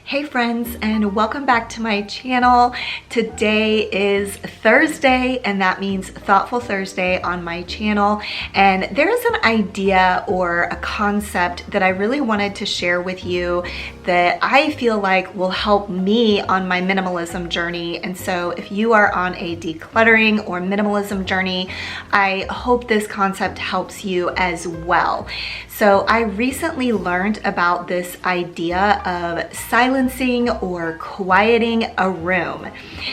Hey friends, and welcome back to my channel. Today is Thursday, and that means Thoughtful Thursday on my channel. And there's an idea or a concept that I really wanted to share with you that I feel like will help me on my minimalism journey. And so if you are on a decluttering or minimalism journey, I hope this concept helps you as well. So I recently learned about this idea of silencing or quieting a room.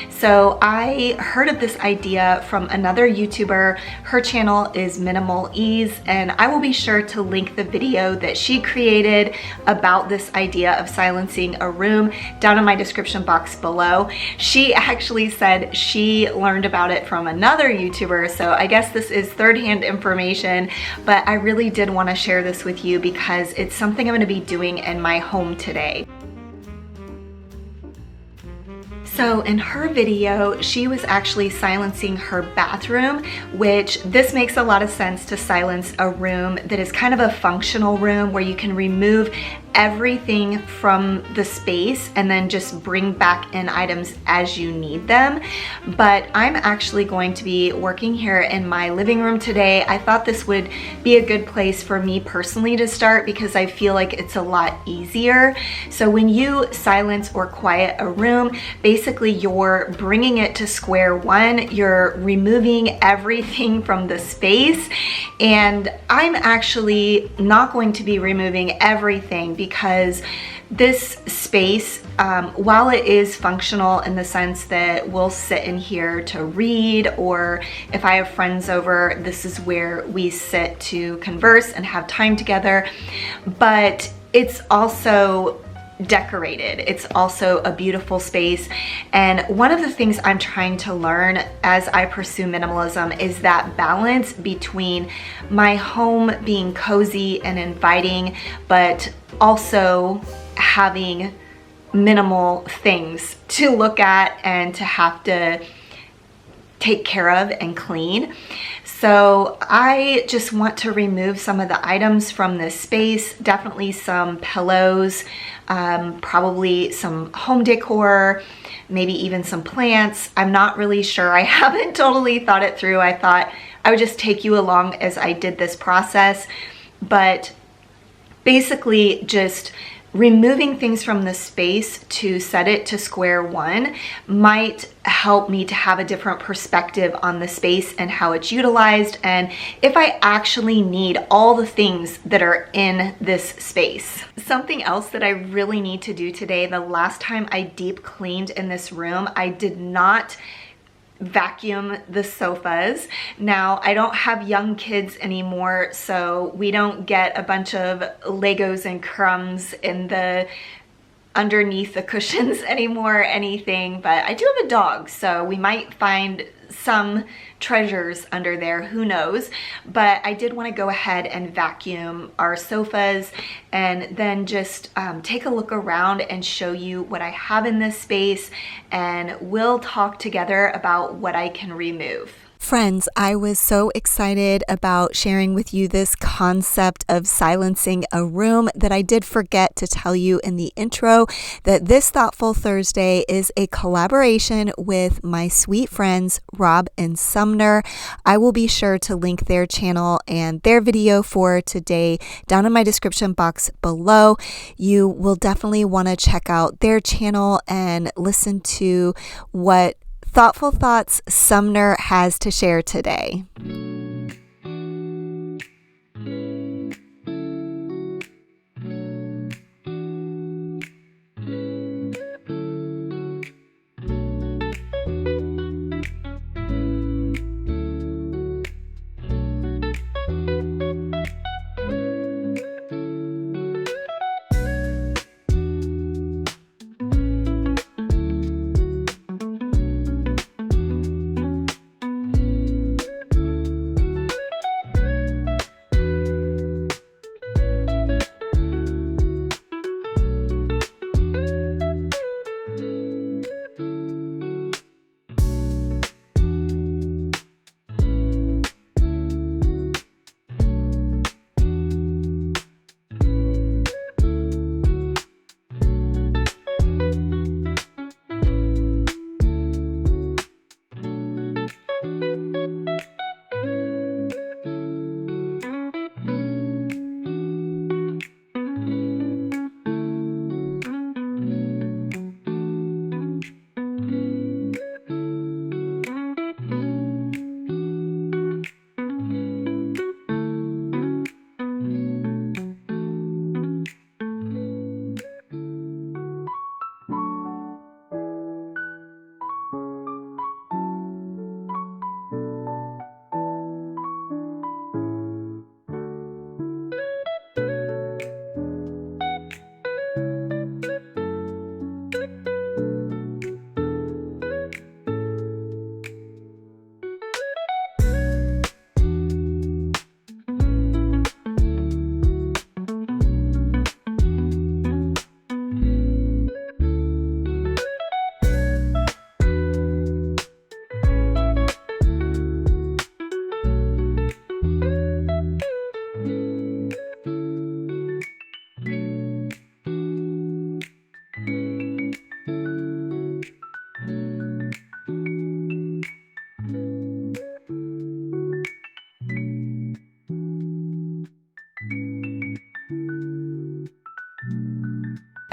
So I heard of this idea from another YouTuber. Her channel is Minimal Ease, and I will be sure to link the video that she created about this idea of silencing a room down in my description box below. She actually said she learned about it from another YouTuber, so I guess this is third-hand information, but I really did want to share this with you because it's something I'm going to be doing in my home today. So in her video, she was actually silencing her bathroom, which this makes a lot of sense to silence a room that is kind of a functional room where you can remove everything from the space and then just bring back in items as you need them. But I'm actually going to be working here in my living room today. I thought this would be a good place for me personally to start because I feel like it's a lot easier. So when you silence or quiet a room, basically you're bringing it to square one. You're removing everything from the space, and I'm actually not going to be removing everything because this space, while it is functional in the sense that we'll sit in here to read, or if I have friends over, this is where we sit to converse and have time together, but it's also decorated. It's also a beautiful space. And one of the things I'm trying to learn as I pursue minimalism is that balance between my home being cozy and inviting, but also having minimal things to look at and to have to take care of and clean. So I just want to remove some of the items from this space, definitely some pillows, probably some home decor, maybe even some plants. I'm not really sure. I haven't totally thought it through. I thought I would just take you along as I did this process, but basically just removing things from the space to set it to square one might help me to have a different perspective on the space and how it's utilized, and if I actually need all the things that are in this space. Something else that I really need to do today, the last time I deep cleaned in this room, I did not vacuum the sofas. Now, I don't have young kids anymore, so we don't get a bunch of Legos and crumbs in the underneath the cushions anymore or anything, but I do have a dog, so we might find some treasures under there, who knows. But I did want to go ahead and vacuum our sofas and then just take a look around and show you what I have in this space, and we'll talk together about what I can remove. Friends, I was so excited about sharing with you this concept of silencing a room that I did forget to tell you in the intro that this Thoughtful Thursday is a collaboration with my sweet friends Rob and Sumner. I will be sure to link their channel and their video for today down in my description box below. You will definitely want to check out their channel and listen to what Thoughtful Thoughts Sumner has to share today.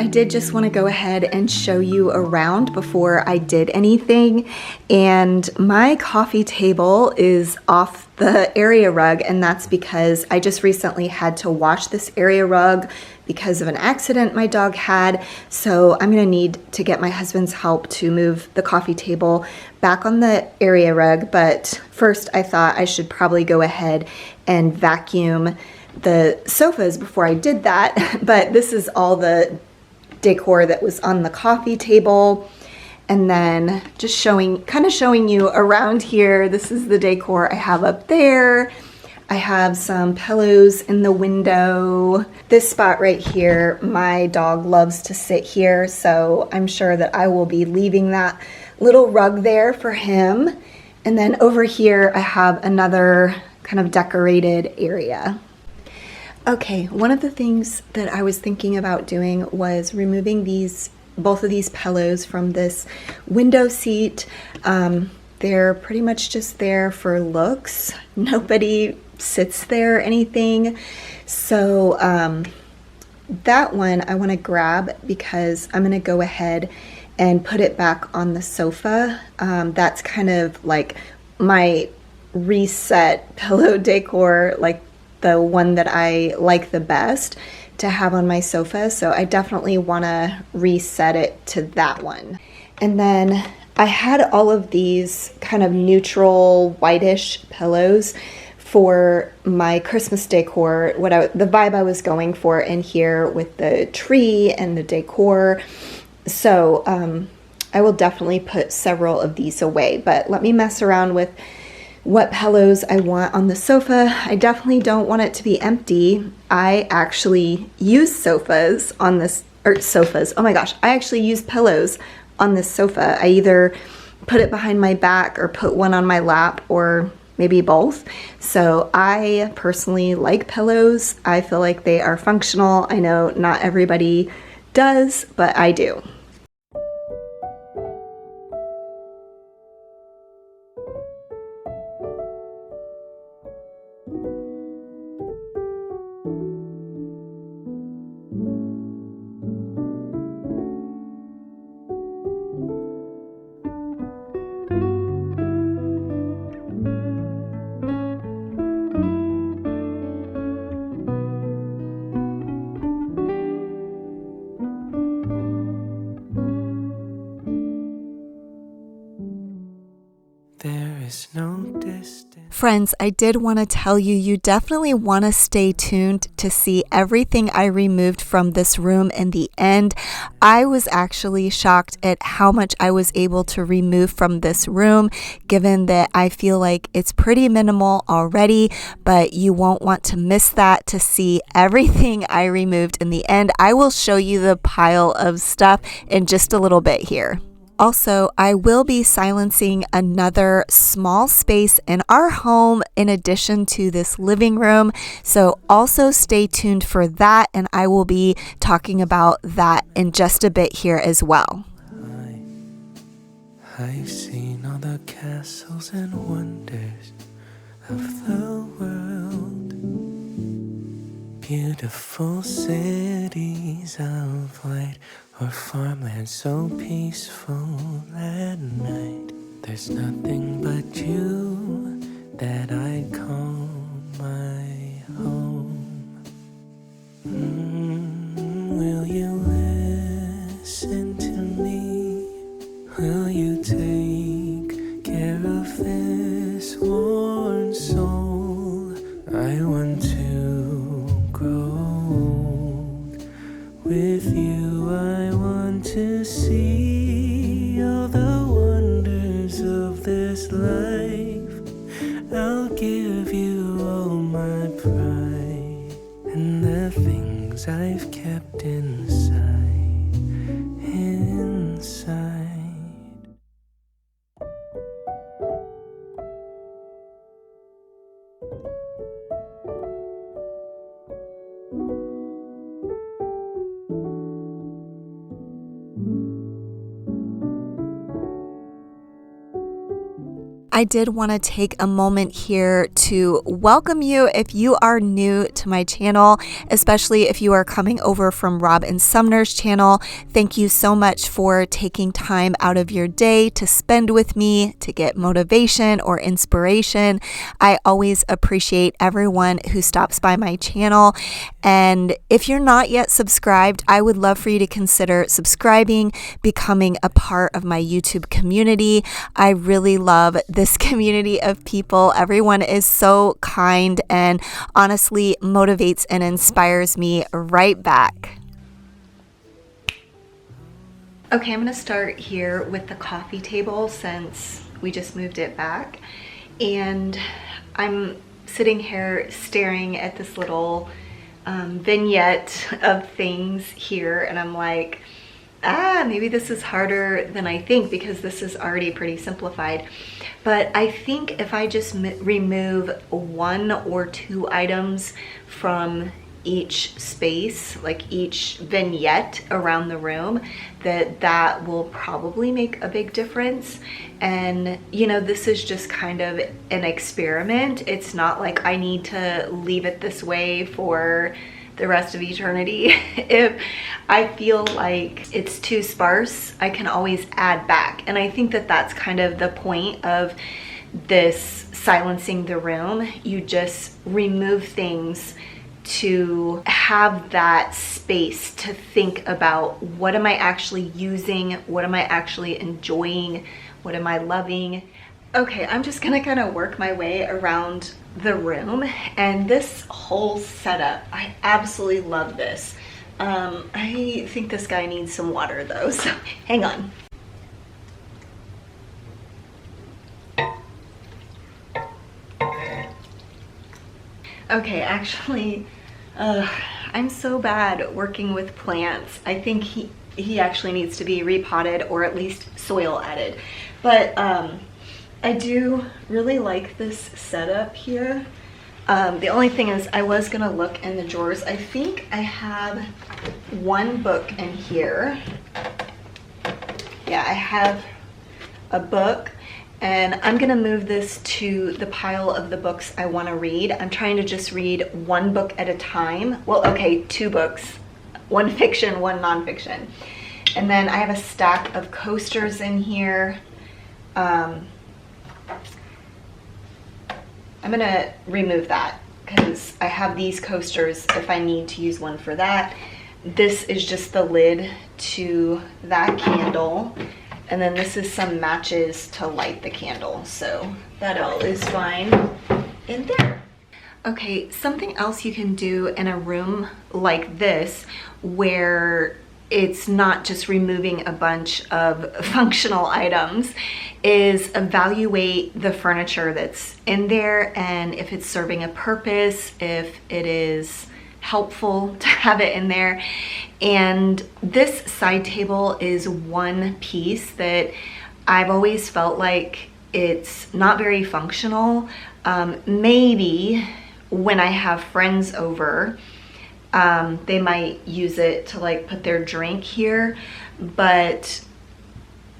I did just want to go ahead and show you around before I did anything. And my coffee table is off the area rug, and that's because I just recently had to wash this area rug because of an accident my dog had. So I'm gonna need to get my husband's help to move the coffee table back on the area rug. But first I thought I should probably go ahead and vacuum the sofas before I did that. But this is all the decor that was on the coffee table. And then just kind of showing you around here. This is the decor I have up there. I have some pillows in the window. This spot right here, my dog loves to sit here, so I'm sure that I will be leaving that little rug there for him. And then over here, I have another kind of decorated area. Okay, one of the things that I was thinking about doing was removing both of these pillows from this window seat. They're pretty much just there for looks. Nobody sits there or anything. So that one I want to grab because I'm going to go ahead and put it back on the sofa. That's kind of like my reset pillow decor, like the one that I like the best to have on my sofa. So I definitely want to reset it to that one. And then I had all of these kind of neutral whitish pillows for my Christmas decor, the vibe I was going for in here with the tree and the decor. So I will definitely put several of these away, but let me mess around with what pillows I want on the sofa. I definitely don't want it to be empty. I actually use sofas on this, or sofas, oh my gosh, I actually use pillows on this sofa. I either put it behind my back or put one on my lap, or maybe both. So I personally like pillows. I feel like they are functional. I know not everybody does, but I do. Friends, I did want to tell you, you definitely want to stay tuned to see everything I removed from this room in the end. I was actually shocked at how much I was able to remove from this room, given that I feel like it's pretty minimal already, but you won't want to miss that to see everything I removed in the end. I will show you the pile of stuff in just a little bit here. Also, I will be silencing another small space in our home in addition to this living room. So also stay tuned for that, and I will be talking about that in just a bit here as well. I've seen all the castles and wonders of the world. Beautiful cities of light, or farmland so peaceful at night. There's nothing but you that I call my home. Will you listen to me? Will you take care of this worn soul? I want to grow old with you. I want to see all the wonders of this life. I'll give you all my pride and the things I've kept inside. I did want to take a moment here to welcome you if you are new to my channel, especially if you are coming over from Rob and Sumner's channel. Thank you so much for taking time out of your day to spend with me, to get motivation or inspiration. I always appreciate everyone who stops by my channel. And if you're not yet subscribed, I would love for you to consider subscribing, becoming a part of my YouTube community. I really love this community of people. Everyone is so kind and honestly motivates and inspires me right back. Okay, I'm going to start here with the coffee table since we just moved it back. And I'm sitting here staring at this little vignette of things here, and I'm like, maybe this is harder than I think because this is already pretty simplified. But I think if I just remove 1 or 2 items from each space, like each vignette around the room, that will probably make a big difference. And you know, this is just kind of an experiment. It's not like I need to leave it this way for the rest of eternity. If I feel like it's too sparse, I can always add back. And I think that that's kind of the point of this silencing the room. You just remove things to have that space to think about, what am I actually using? What am I actually enjoying? What am I loving? Okay, I'm just gonna kind of work my way around the room, and this whole setup, I absolutely love this. I think this guy needs some water though, so hang on. Okay, actually, I'm so bad working with plants. I think he actually needs to be repotted or at least soil added. But I do really like this setup here. The only thing is I was gonna look in the drawers. I think I have 1 book in here. Yeah, I have a book, and I'm gonna move this to the pile of the books I wanna read. I'm trying to just read 1 book at a time. Well, okay, 2 books, 1 fiction, 1 nonfiction. And then I have a stack of coasters in here. I'm gonna remove that because I have these coasters if I need to use one for that. This is just the lid to that candle. And then this is some matches to light the candle. So that all is fine in there. Okay, something else you can do in a room like this where it's not just removing a bunch of functional items is evaluate the furniture that's in there and if it's serving a purpose, if it is helpful to have it in there. And this side table is one piece that I've always felt like it's not very functional. Maybe when I have friends over, they might use it to like put their drink here, but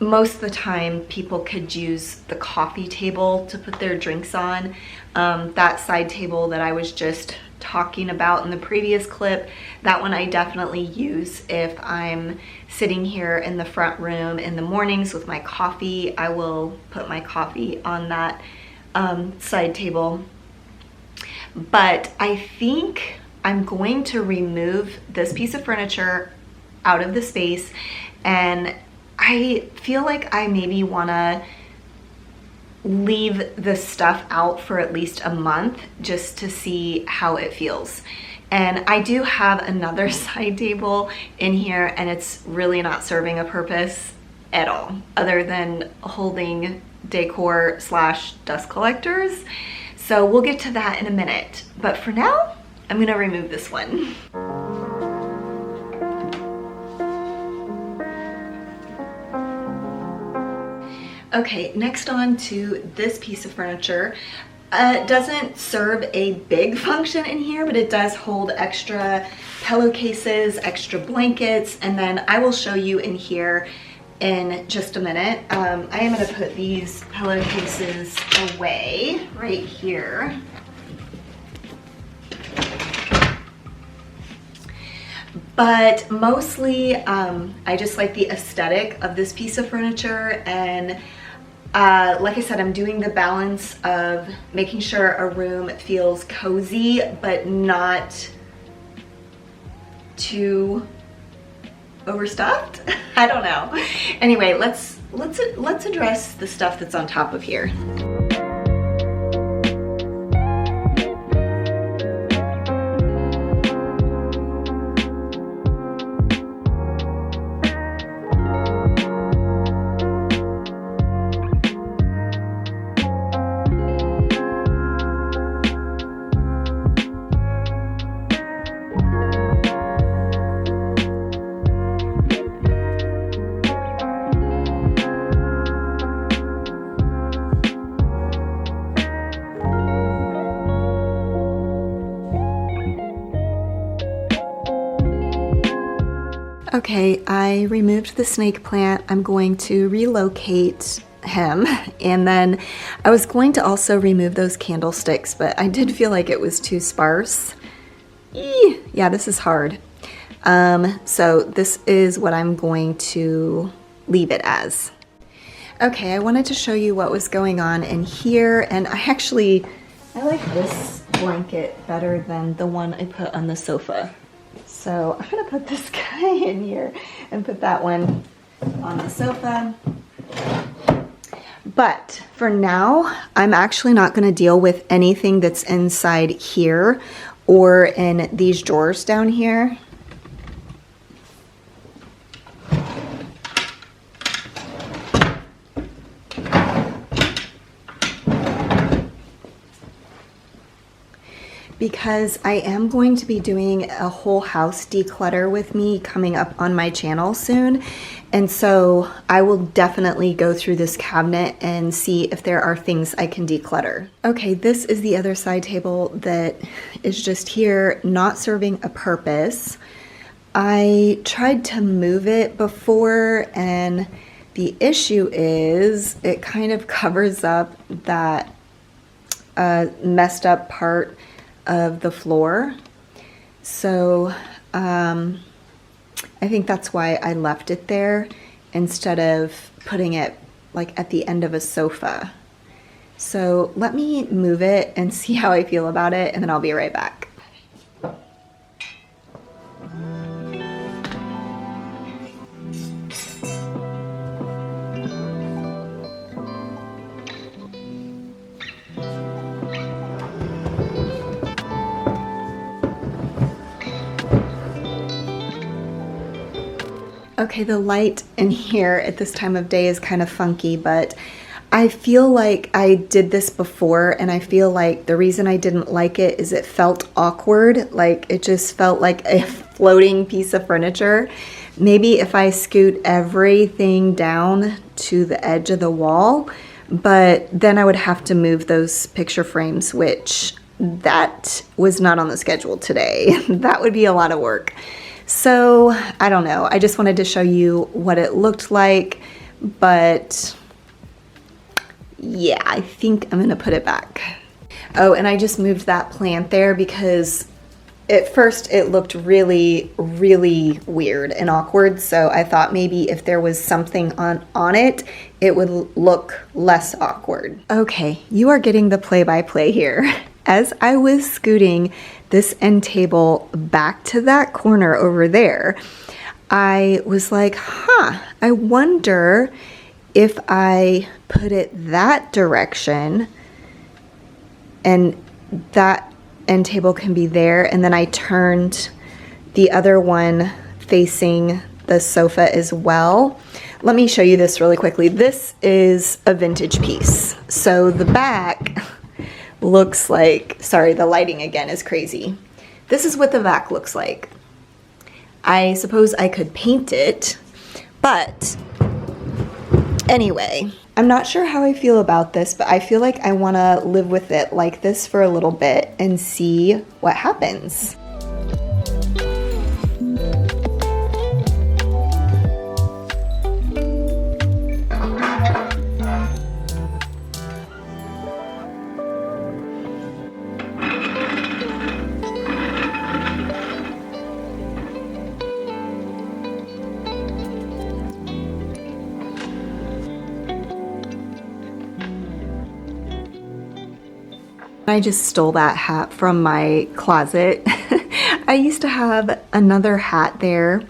most of the time people could use the coffee table to put their drinks on. That side table that I was just talking about in the previous clip, that one I definitely use if I'm sitting here in the front room in the mornings with my coffee. I will put my coffee on that side table. But I think I'm going to remove this piece of furniture out of the space, and I feel like I maybe want to leave the stuff out for at least a month just to see how it feels. And I do have another side table in here, and it's really not serving a purpose at all other than holding decor / dust collectors. So we'll get to that in a minute, but for now I'm gonna remove this one. Okay, next on to this piece of furniture. It doesn't serve a big function in here, but it does hold extra pillowcases, extra blankets, and then I will show you in here in just a minute. I am going to put these pillowcases away right here. But mostly, I just like the aesthetic of this piece of furniture, and like I said, I'm doing the balance of making sure a room feels cozy, but not too overstuffed. I don't know. Anyway, let's address the stuff that's on top of here. Okay, I removed the snake plant. I'm going to relocate him, and then I was going to also remove those candlesticks, but I did feel like it was too sparse. Yeah, this is hard. So this is what I'm going to leave it as. Okay, I wanted to show you what was going on in here, and I like this blanket better than the one I put on the sofa. So I'm gonna put this guy in here and put that one on the sofa. But for now, I'm actually not gonna deal with anything that's inside here or in these drawers down here. Because I am going to be doing a whole house declutter with me coming up on my channel soon. And so I will definitely go through this cabinet and see if there are things I can declutter. Okay, this is the other side table that is just here, not serving a purpose. I tried to move it before, and the issue is it kind of covers up that messed up part of the floor. So I think that's why I left it there instead of putting it like at the end of a sofa. So let me move it and see how I feel about it, and then I'll be right back. Okay, the light in here at this time of day is kind of funky, but I feel like I did this before, and I feel like the reason I didn't like it is it felt awkward. Like it just felt like a floating piece of furniture. Maybe if I scoot everything down to the edge of the wall, but then I would have to move those picture frames, which that was not on the schedule today. That would be a lot of work. So I don't know, I just wanted to show you what it looked like, but yeah, I think I'm gonna put it back. Oh, and I just moved that plant there because at first it looked really, really weird and awkward, so I thought maybe if there was something on it, it would look less awkward. Okay, you are getting the play-by-play here. As I was scooting this end table back to that corner over there, I was like, I wonder if I put it that direction and that end table can be there, and then I turned the other one facing the sofa as well. Let me show you this really quickly. This is a vintage piece. So the back looks like, sorry, the lighting again is crazy. This is what the back looks like. I suppose I could paint it, but anyway, I'm not sure how I feel about this, but I feel like I want to live with it like this for a little bit and see what happens. I just stole that hat from my closet. I used to have another hat there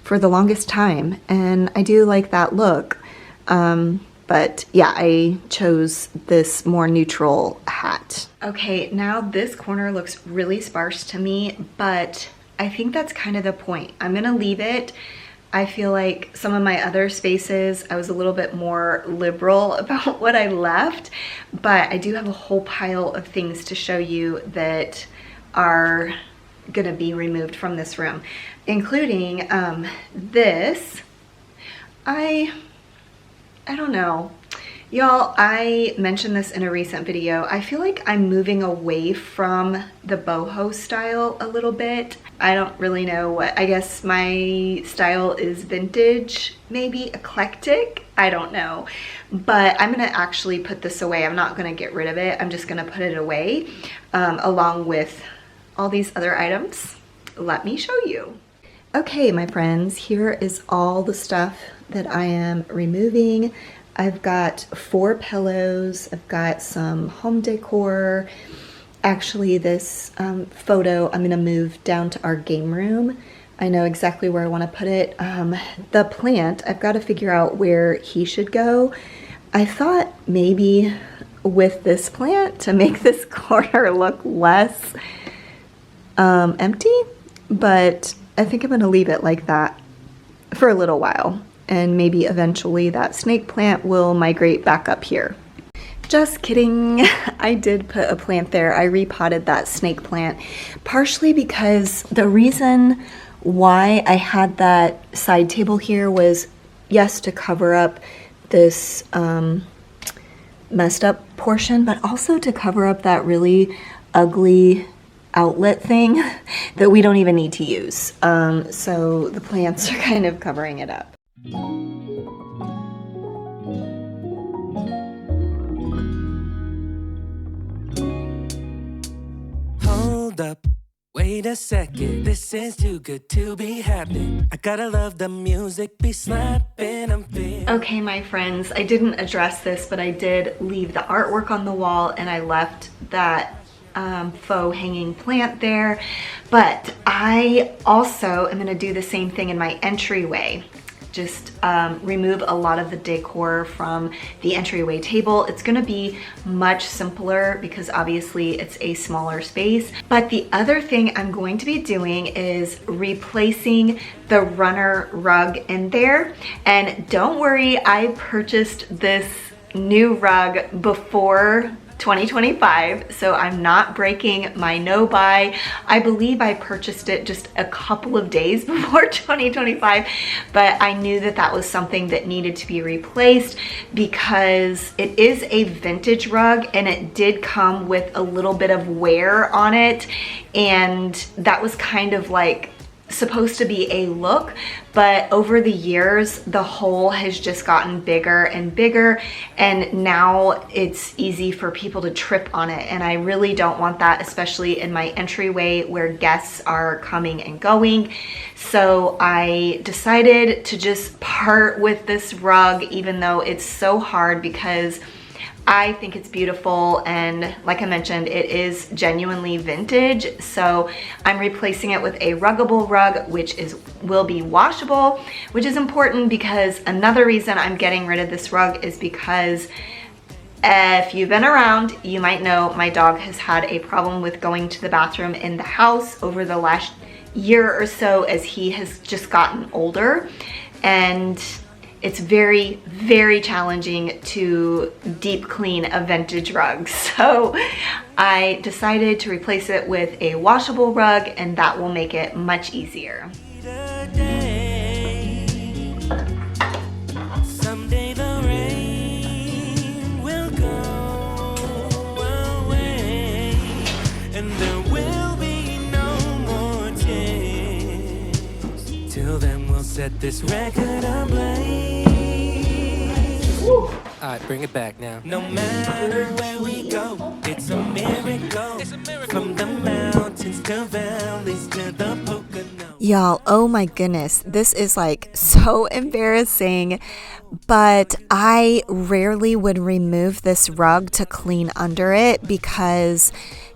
for the longest time, and I do like that look. But yeah, I chose this more neutral hat. Okay, now this corner looks really sparse to me, but I think that's kind of the point. I'm gonna leave it. I feel like some of my other spaces, I was a little bit more liberal about what I left, but I do have a whole pile of things to show you that are gonna be removed from this room, including this. I don't know. Y'all, I mentioned this in a recent video. I feel like I'm moving away from the boho style a little bit. I don't really know what, I guess my style is vintage, maybe eclectic, I don't know. But I'm gonna actually put this away. I'm not gonna get rid of it. I'm just gonna put it away along with all these other items. Let me show you. Okay, my friends, here is all the stuff that I am removing. I've got 4 pillows, I've got some home decor. Actually, this photo I'm gonna move down to our game room. I know exactly where I wanna put it. The plant, I've gotta figure out where he should go. I thought maybe with this plant to make this corner look less empty, but I think I'm gonna leave it like that for a little while. And maybe eventually that snake plant will migrate back up here. Just kidding. I did put a plant there. I repotted that snake plant partially because the reason why I had that side table here was, yes, to cover up this messed up portion, but also to cover up that really ugly outlet thing that we don't even need to use. So the plants are kind of covering it up. Hold up, wait a second, this is too good to be happening. I gotta love the music be slapping, I'm feeling. Okay, my friends, I didn't address this, but I did leave the artwork on the wall and I left that faux hanging plant there. But I also am gonna do the same thing in my entryway. Just remove a lot of the decor from the entryway table. It's gonna be much simpler because obviously it's a smaller space. But the other thing I'm going to be doing is replacing the runner rug in there. And don't worry, I purchased this new rug before 2025, so I'm not breaking my no buy. I believe I purchased it just a couple of days before 2025, but I knew that that was something that needed to be replaced because it is a vintage rug and it did come with a little bit of wear on it, and that was kind of like supposed to be a look, but over the years the hole has just gotten bigger and bigger, and now it's easy for people to trip on it, and I really don't want that, especially in my entryway where guests are coming and going. So I decided to just part with this rug, even though it's so hard because I think it's beautiful, and like I mentioned, it is genuinely vintage. So I'm replacing it with a ruggable rug, which will be washable, which is important because another reason I'm getting rid of this rug is because if you've been around, you might know my dog has had a problem with going to the bathroom in the house over the last year or so as he has just gotten older, and it's very, very challenging to deep clean a vintage rug. So I decided to replace it with a washable rug, and that will make it much easier. Someday the rain will go away, and there will be no more tears. Till then we'll set this record ablaze. All right, bring it back now. No matter where we go, it's a miracle. From the mountains to valleys to the Poconos. Y'all, oh my goodness, this is like so embarrassing, but I rarely would remove this rug to clean under it because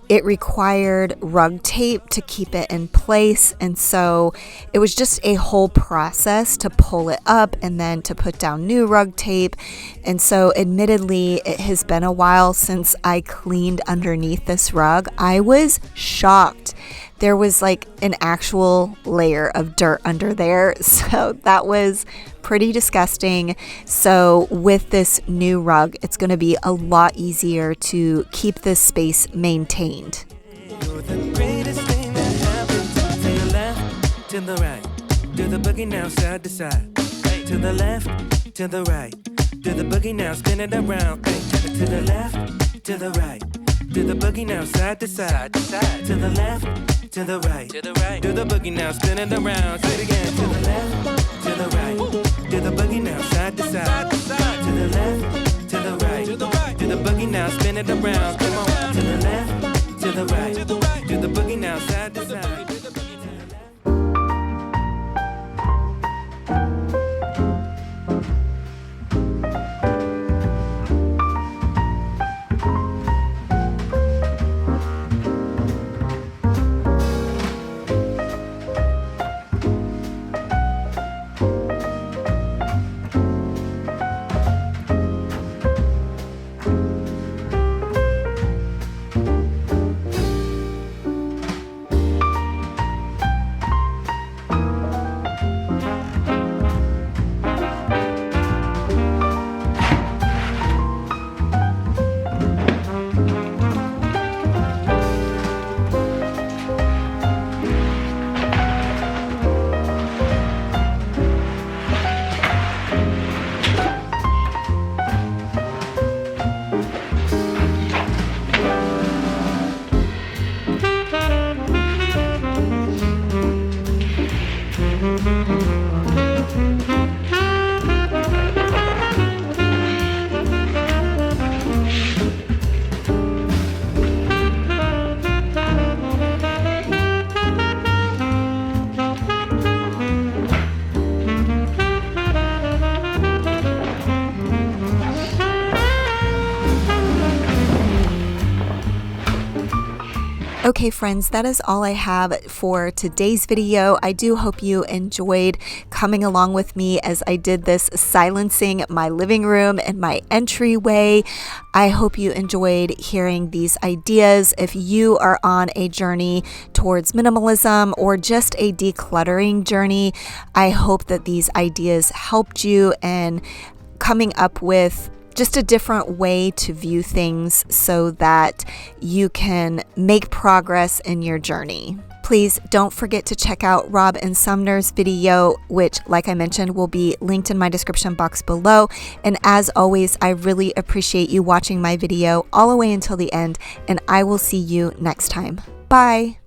it required rug tape to keep it in place. And so it was just a whole process to pull it up and then to put down new rug tape. And so admittedly, it has been a while since I cleaned underneath this rug. I was shocked. There was like an actual layer of dirt under there. So that was pretty disgusting. So with this new rug, it's going to be a lot easier to keep this space maintained. You're the greatest thing that happened to the left, to the right. Do the boogie now side to side. To the left, to the right. Do the boogie now spin it around. To the left, to the right. Do the boogie now side to side. To the left, to the right. Do the boogie now spin it around. Say it again. To the left, to the right. Do the boogie now side to side. To the left, to the right. Do the boogie now spin it around. Come on. To the left, to the right. Do the boogie now side to side. Okay friends, that is all I have for today's video. I do hope you enjoyed coming along with me as I did this silencing my living room and my entryway. I hope you enjoyed hearing these ideas. If you are on a journey towards minimalism or just a decluttering journey, I hope that these ideas helped you in coming up with just a different way to view things so that you can make progress in your journey. Please don't forget to check out Rob and Sumner's video, which, like I mentioned, will be linked in my description box below. And as always, I really appreciate you watching my video all the way until the end, and I will see you next time. Bye.